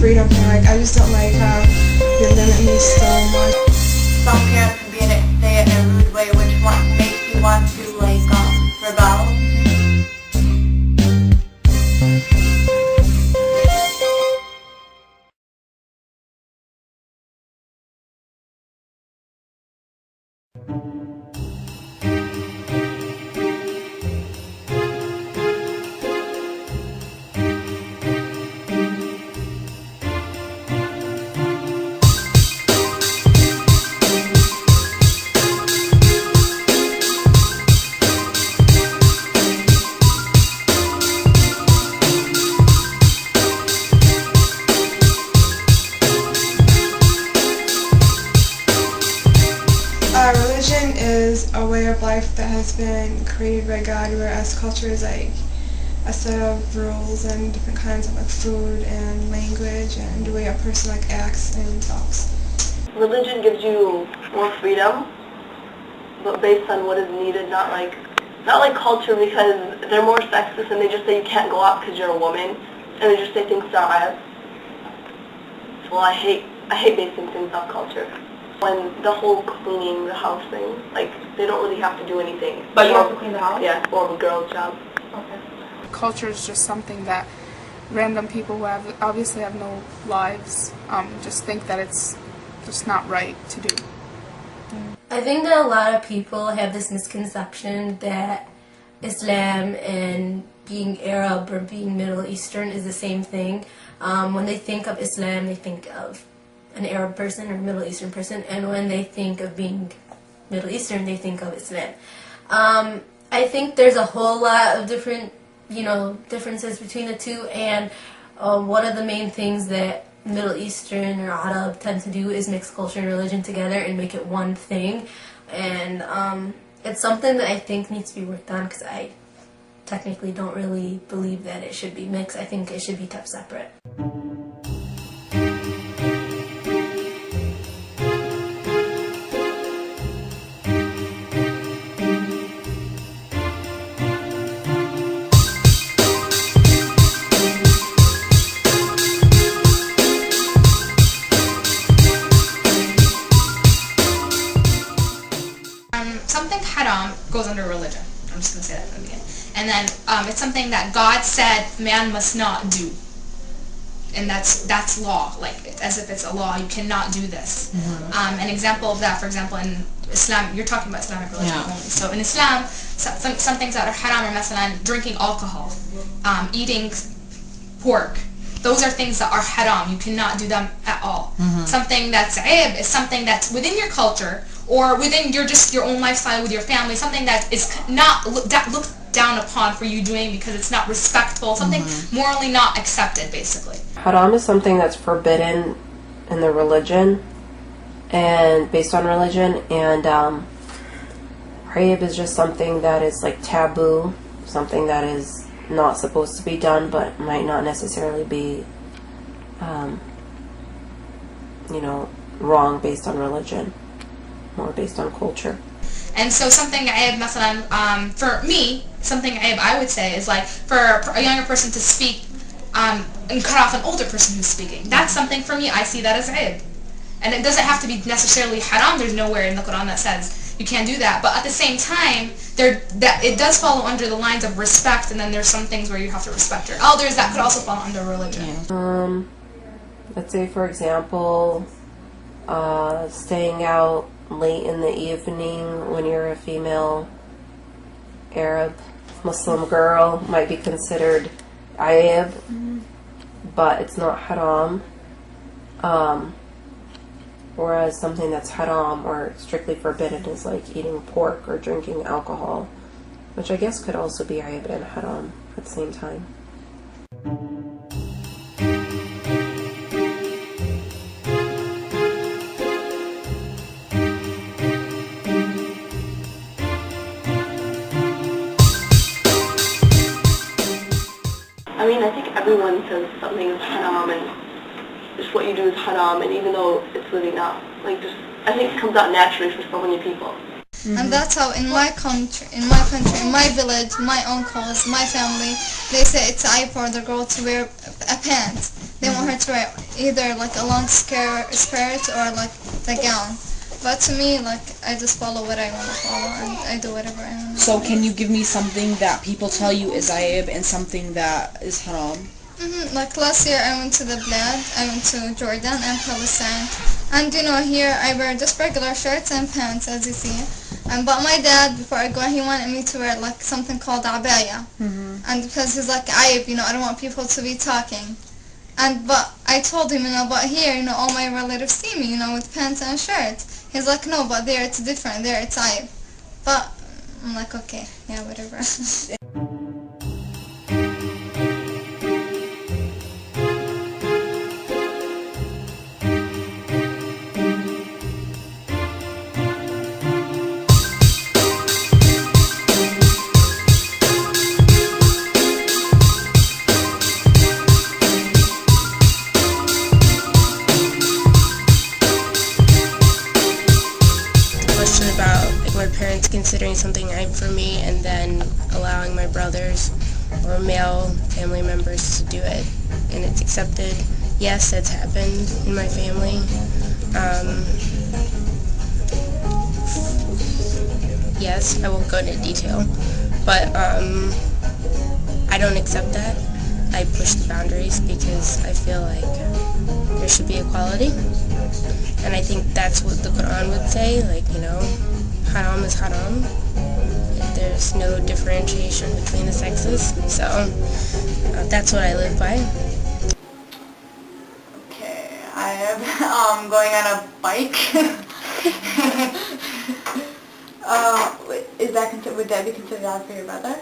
freedom thing. Like, I just don't like how they limit me so much. Some parents can be in it, say it in a rude way, which makes you want to rebel. Religion is a way of life that has been created by God, whereas culture is like a set of rules and different kinds of like food and language and the way a person like acts and talks. Religion gives you more freedom, but based on what is needed, not like culture, because they're more sexist and they just say you can't go out because you're a woman, and they just say things to our eyes. Well, I hate basing things off culture. When the whole cleaning the house thing, like, they don't really have to do anything. But you have to clean the house? Yeah, more of a girl's job. Okay. Culture is just something that random people who obviously have no lives just think that it's just not right to do. I think that a lot of people have this misconception that Islam and being Arab or being Middle Eastern is the same thing. When they think of Islam, they think of an Arab person or a Middle Eastern person, and when they think of being Middle Eastern, they think of Islam. I think there's a whole lot of different, differences between the two, and one of the main things that Middle Eastern or Arab tend to do is mix culture and religion together and make it one thing, and it's something that I think needs to be worked on, because I technically don't really believe that it should be mixed. I think it should be kept separate. Something haram goes under religion. I'm just going to say that from the beginning. And then it's something that God said man must not do. And that's law, like as if it's a law. You cannot do this. Mm-hmm. An example of that, for example, in Islam, you're talking about Islamic religion only. So in Islam, some things that are haram are masalan, drinking alcohol, eating pork. Those are things that are haram. You cannot do them at all. Mm-hmm. Something that's aib is something that's within your culture or within your own lifestyle with your family. Something that is not looked down upon for you doing because it's not respectful. Something morally not accepted, basically. Haram is something that's forbidden in the religion and based on religion, and aib is just something that is like taboo, something that is not supposed to be done but might not necessarily be wrong based on religion, more based on culture. And so something aib, masalan, for me, something aib I would say is like for a younger person to speak and cut off an older person who's speaking. That's something for me, I see that as aib. And it doesn't have to be necessarily haram. There's nowhere in the Quran that says you can't do that. But at the same time, it does follow under the lines of respect, and then there's some things where you have to respect your elders. That could also fall under religion. Let's say, for example, staying out late in the evening when you're a female Arab Muslim girl might be considered aib, but it's not haram. Whereas something that's haram or strictly forbidden is like eating pork or drinking alcohol, which I guess could also be aib and haram at the same time. I mean, I think everyone says something is haram and just what you do is haram, and even though it's really not, like, just, I think it comes out naturally for so many people. And that's how in my country, in my village, my uncles, my family, they say it's aib for the girl to wear a pants. they want her to wear either like a long skirt or like the gown. But to me, like, I just follow what I want to follow, and I do whatever I want to. So can you give me something that people tell you is ayib and something that is haram? Like last year I went to the Bled, I went to Jordan and Palestine. And you know, here I wear just regular shirts and pants, as you see. But my dad, before I go, he wanted me to wear like something called abaya. And because he's like, ayib, you know, I don't want people to be talking. But I told him, you know, but here, you know, all my relatives see me, you know, with pants and shirts. He's like, no, but there it's different, there it's ayib. But I'm like, okay, yeah, whatever. About like my parents considering something right for me and then allowing my brothers or male family members to do it and it's accepted. Yes, that's happened in my family. Yes, I won't go into detail, but I don't accept that. I push the boundaries because I feel like there should be equality. And I think that's what the Quran would say, like, you know, haram is haram. There's no differentiation between the sexes. So that's what I live by. Okay, I am going on a bike. Would that be considered odd for your brother?